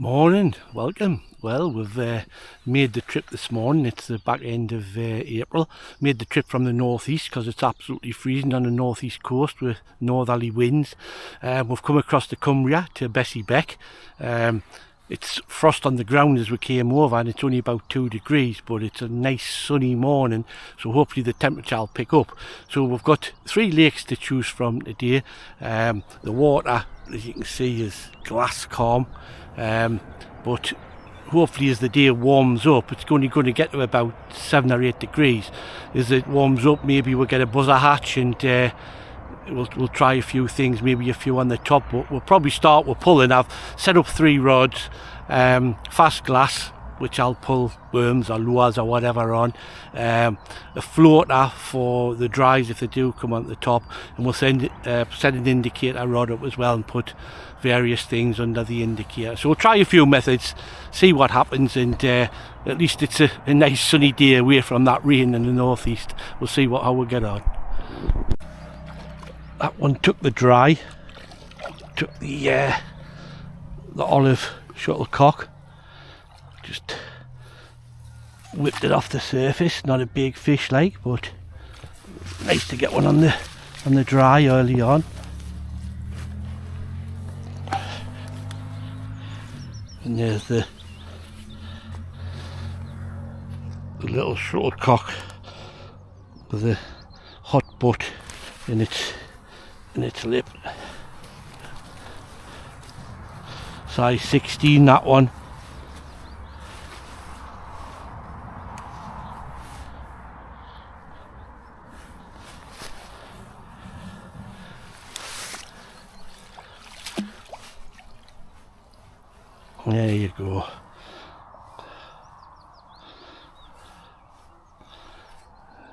Morning, welcome. Well, we've made the trip this morning. It's the back end of April. Made the trip from the northeast because it's absolutely freezing on the northeast coast with northerly winds. We've come across the Cumbria to Bessie Beck. It's frost on the ground as we came over and it's only about 2 degrees, but it's a nice sunny morning, so hopefully the temperature will pick up. So we've got 3 lakes to choose from today. The water, as you can see, is glass calm. But hopefully as the day warms up, it's only going to get to about 7 or 8 degrees. As it warms up, maybe we'll get a buzzer hatch and we'll try a few things, maybe a few on the top, but we'll probably start with pulling. I've set up 3 rods, fast glass, which I'll pull worms or lures or whatever on, a floater for the dries if they do come on the top, and we'll set an indicator rod up as well and put various things under the indicator. So we'll try a few methods, see what happens, and at least it's a nice sunny day away from that rain in the northeast. We'll see how we get on. That one took the dry, took the olive shuttlecock, just whipped it off the surface. Not a big fish like, but nice to get one on the dry early on. And there's the little shuttlecock with a hot butt in its lip. Size 16, that one. There you go.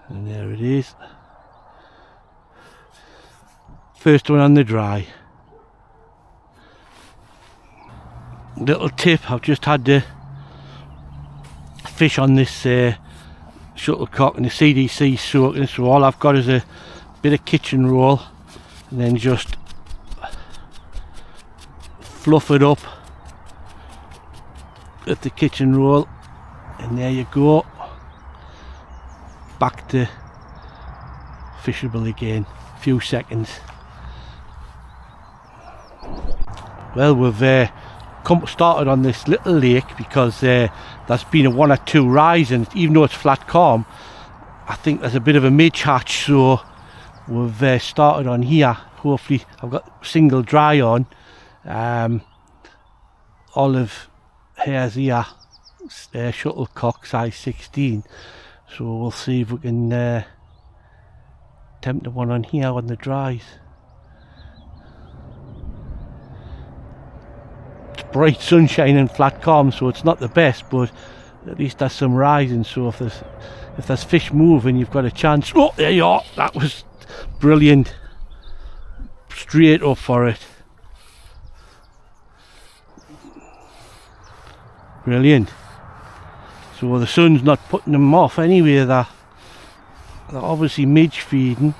And there it is. First one on the dry. Little tip, I've just had the fish on this shuttlecock and the CDC soaking, so all I've got is a bit of kitchen roll and then just fluff it up at the kitchen roll, and there you go, back to fishable again. Few seconds. Well, we've started on this little lake because there's been a 1 or 2 rise, and even though it's flat calm, I think there's a bit of a midge hatch, so we've started on here. Hopefully I've got single dry on, olive hairs here, shuttlecock size 16, so we'll see if we can tempt the one on here on the dries. It's bright sunshine and flat calm, so it's not the best, but at least there's some rising, so if there's fish moving, you've got a chance. Oh, there you are. That was brilliant. Straight up for it. Brilliant. So the sun's not putting them off anyway. They're obviously midge feeding.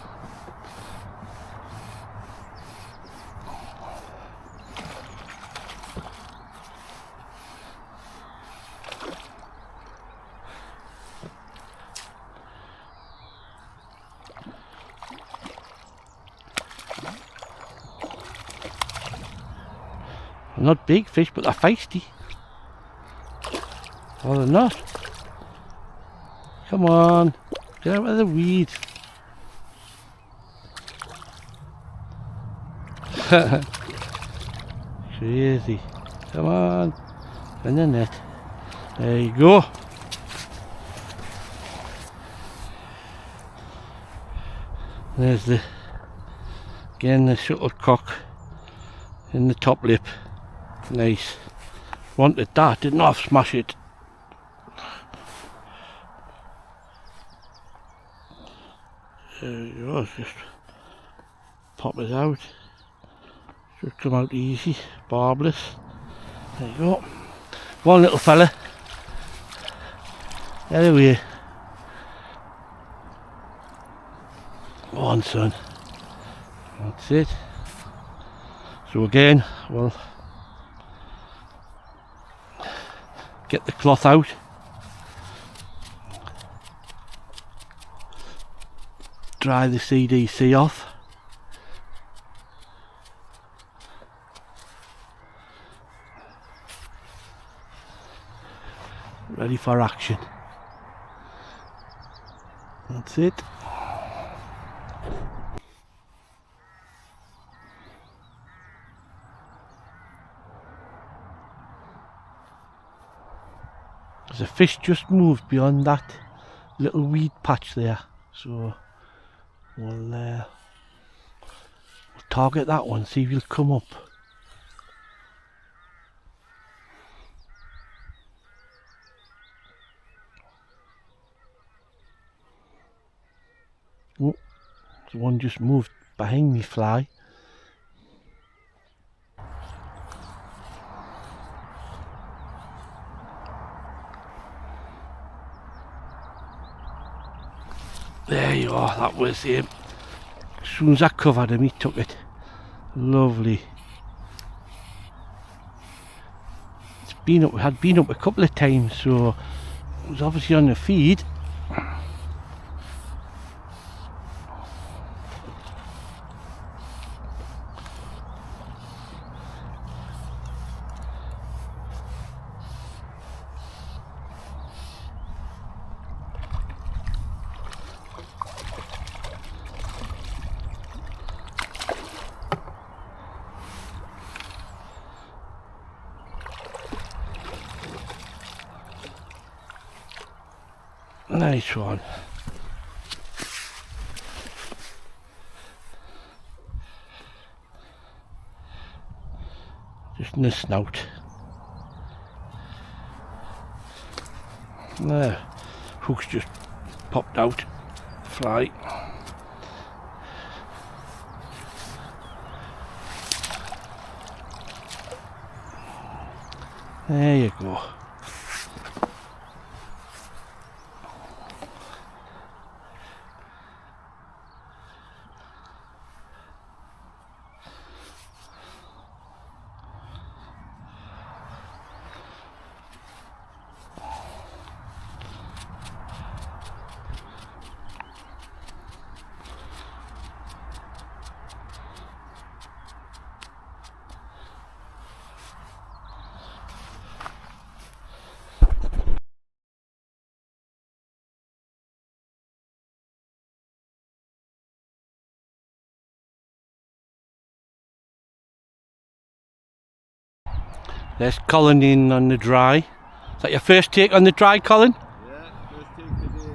Not big fish, but they're feisty. Oh, they're not. Come on, get out of the weeds. Crazy. Come on, in the net. There you go. There's the shuttlecock in the top lip. Nice. Wanted that, didn't half smash it. There you go, just pop it out. Should come out easy, barbless. There you go. One little fella. Get away. Go on, son. That's it. So again, we'll Get the cloth out. Dry the CDC off. Ready for action. That's it. There's a fish just moved beyond that little weed patch there, so we'll target that one, see if he'll come up. Oh, the one just moved behind me fly. There you are, that was him. As soon as I covered him, he took it. Lovely. It's been up, had been up a couple of times, so it was obviously on the feed. Nice one. Just in the snout. There, hook's just popped out. Fly. There you go. There's Colin in on the dry. Is that your first take on the dry, Colin? Yeah, first take today on the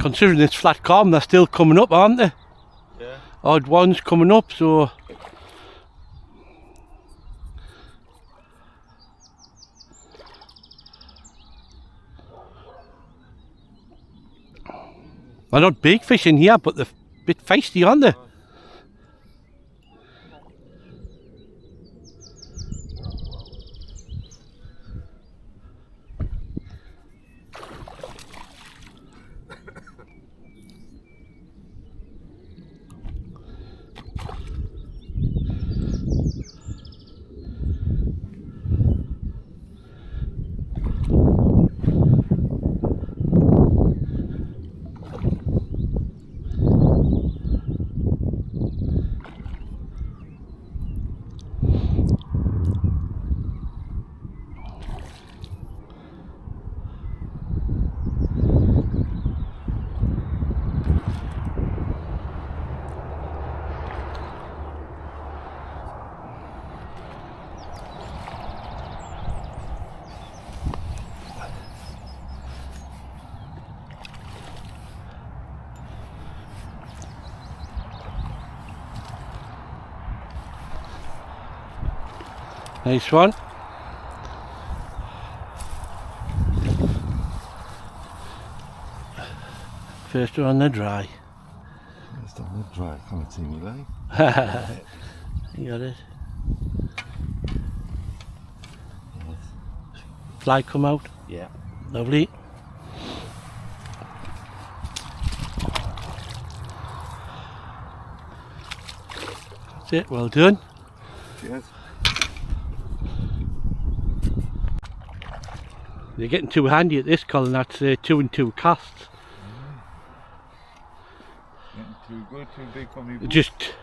Considering it's flat calm, they're still coming up, aren't they? Yeah. Odd ones coming up, so they're not big fish in here, but they're a bit feisty, aren't they? Nice one. First one on the dry. It's on the dry, can't see me like. You got it. Yes. Fly come out. Yeah. Lovely. That's it, well done. Cheers. You're getting too handy at this, Colin. That's 2 and 2 casts. Getting too good, too big for me. Just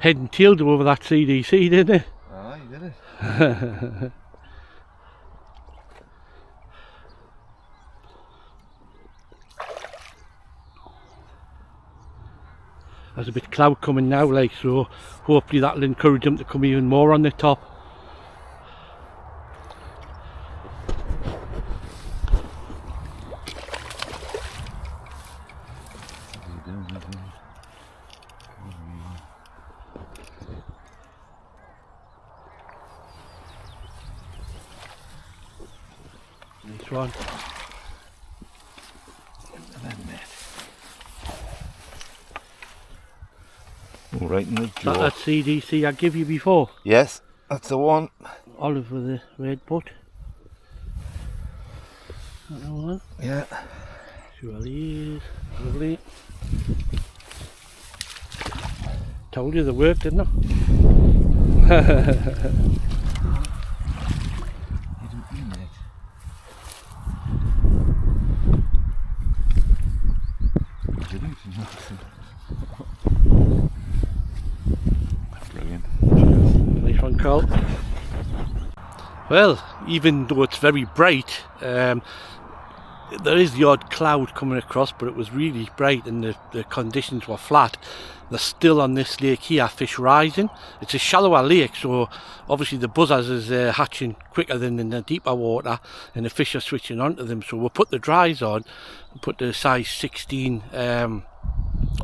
head and tailed over that CDC, didn't it? Ah, you did it. There's a bit of cloud coming now, like, so hopefully that'll encourage them to come even more on the top. Nice one. Right in the jaw. That CDC I gave you before. Yes, that's the one. Olive with the red butt. That one. Yeah. Surely is. Lovely. Told you the work, didn't I? Brilliant. Nice one, Carl. Well, even though it's very bright, there is the odd cloud coming across, but it was really bright and the conditions were flat. There's still on this lake here fish rising. It's a shallower lake, so obviously the buzzers is hatching quicker than in the deeper water, and the fish are switching onto them. So we'll put the dries on and put the size 16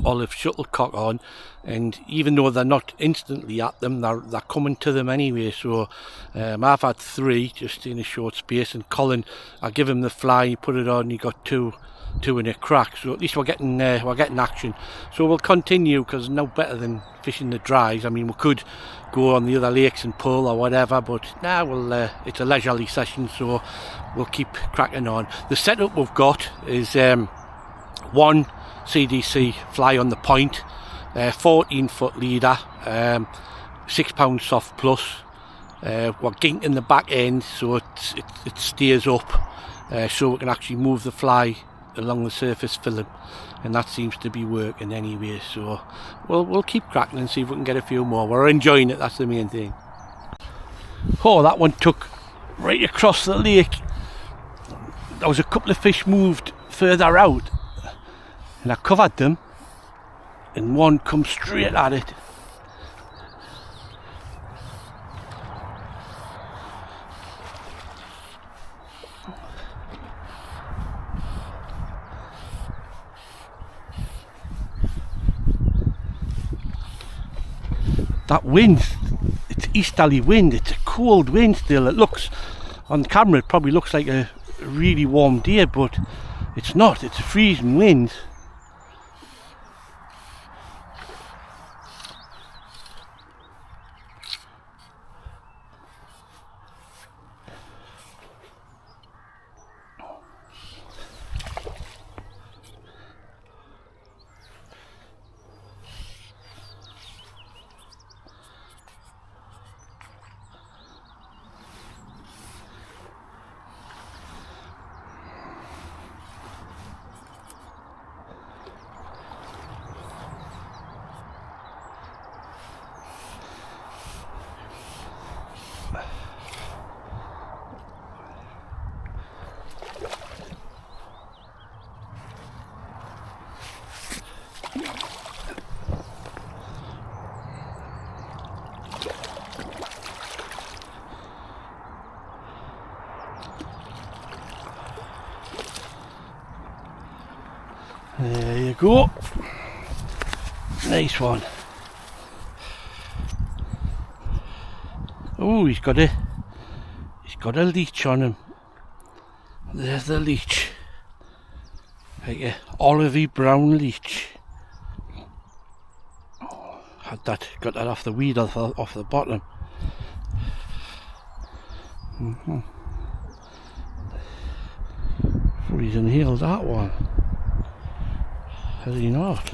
olive shuttlecock on, and even though they're not instantly at them, they're coming to them anyway. So I've had 3 just in a short space, and Colin, I give him the fly, he put it on, he got two in a crack. So at least we're getting action. So we'll continue, because no better than fishing the dries. I mean, we could go on the other lakes and pull or whatever, but now it's a leisurely session, so we'll keep cracking on. The setup we've got is one CDC fly on the point, 14-foot leader, 6 pound soft plus. We're ginking the back end so it stays up, so we can actually move the fly along the surface film, and that seems to be working anyway. So we'll keep cracking and see if we can get a few more. We're enjoying it, that's the main thing. Oh, that one took right across the lake. There was a couple of fish moved further out, and I covered them, and one come straight at it. That wind, it's easterly wind, it's a cold wind still. It looks, on camera it probably looks like a really warm day, but it's not, it's a freezing wind. There you go. Nice one. Oh, he's got a leech on him. There's the leech. Like a olivey brown leech. Had that, got that off the weed off the bottom. Freezing healed that one. Has he not?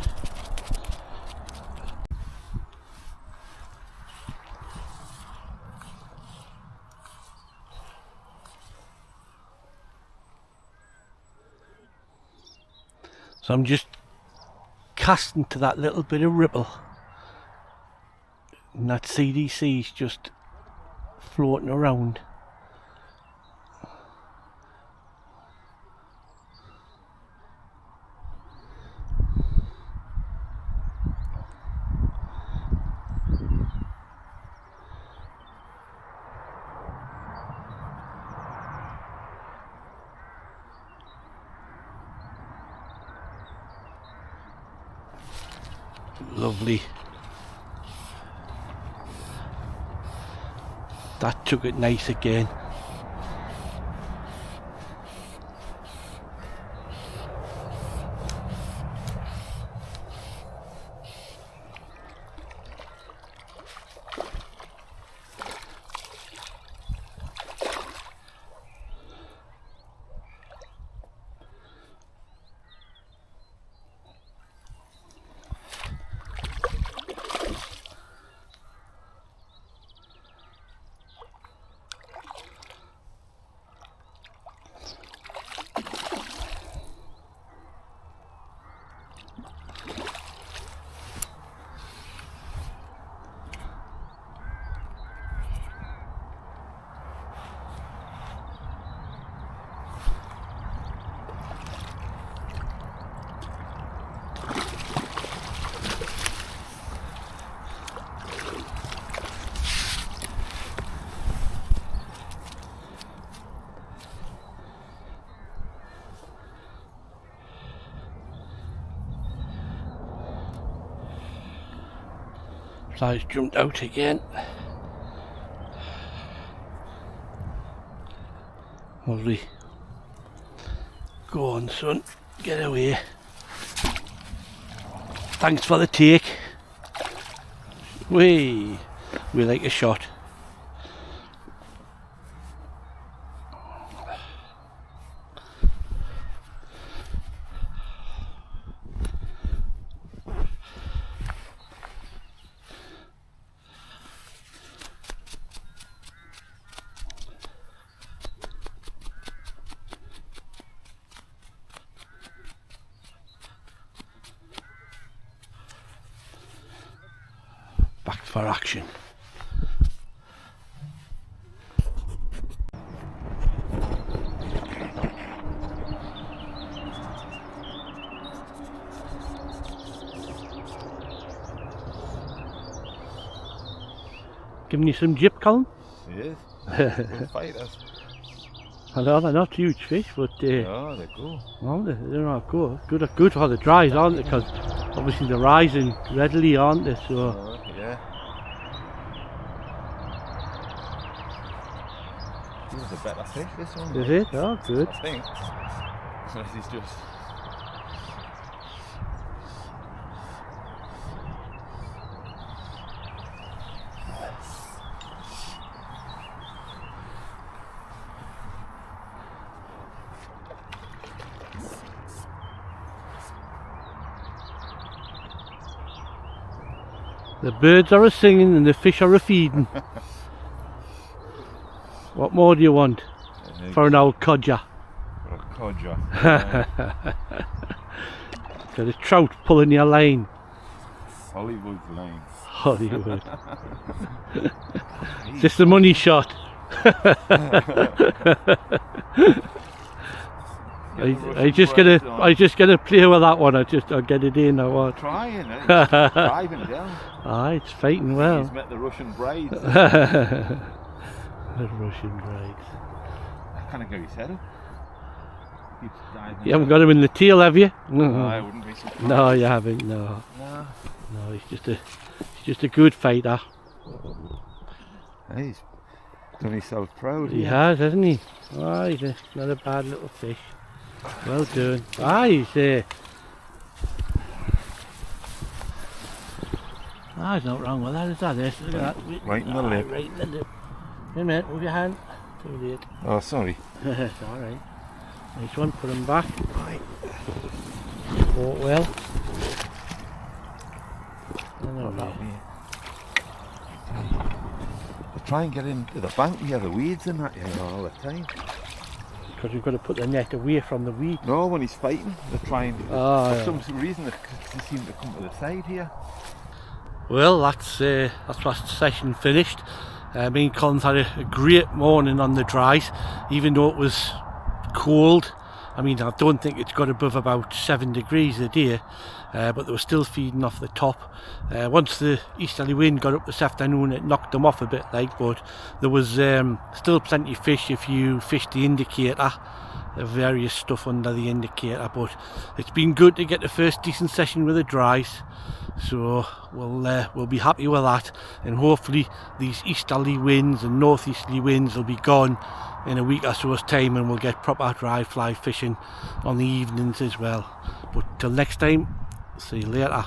So I'm just casting to that little bit of ripple, and that CDC is just floating around. Lovely. That took it nice again. Fly's jumped out again. Lovely. Go on, son, get away. Thanks for the take. We like a shot. Back for action. Giving you some jip, Colin? He is. Good fighters. I know they're not huge fish, but No, they're cool. well, they're not good. Good for the dries, aren't they? Because obviously they're rising readily, aren't they? So Yeah. This is a better fish, this one. is it? Oh, good. I think. Unless he's just... The birds are a singing and the fish are a feeding. What more do you want for an old codger? For a codger. Got a trout pulling your line. Hollywood lane. Hollywood. Just a money shot. I just gonna play with that one. I'll get it in or what? Trying, it's driving down. Aye, it's fighting well. He's met the Russian braids. The Russian braids. I can't get his head up. Keeps diving You haven't got him in the tail, have you? No, I wouldn't be surprised. No, you haven't. No, No. no. He's just a good fighter. He's done himself proud. He has, hasn't he? Oh, he's not a bad little fish. Well done. Ah, he's Ah, there's nothing wrong with that, is that this? Look at that. Right in the lip. Right in the lip. Wait a minute, move your hand. Too late. Oh, sorry. It's alright. Nice one, put him back. Right. Caught well. Not that way. I try and get into the bank here, the weeds and that, you know, all the time. Because you've got to put the net away from the weed. No, when he's fighting, they're trying to, Oh, for some reason they seem to come to the side here. Well, that's what session finished. Me and Colin's had a great morning on the dries, even though it was cold. I mean, I don't think it's got above about 7 degrees a day, but they were still feeding off the top. Once the easterly wind got up this afternoon, it knocked them off a bit, but there was still plenty of fish if you fished the indicator. Various stuff under the indicator, but it's been good to get the first decent session with the dries, so we'll be happy with that, and hopefully these easterly winds and northeasterly winds will be gone in a week or so's time, and we'll get proper dry fly fishing on the evenings as well. But till next time, see you later.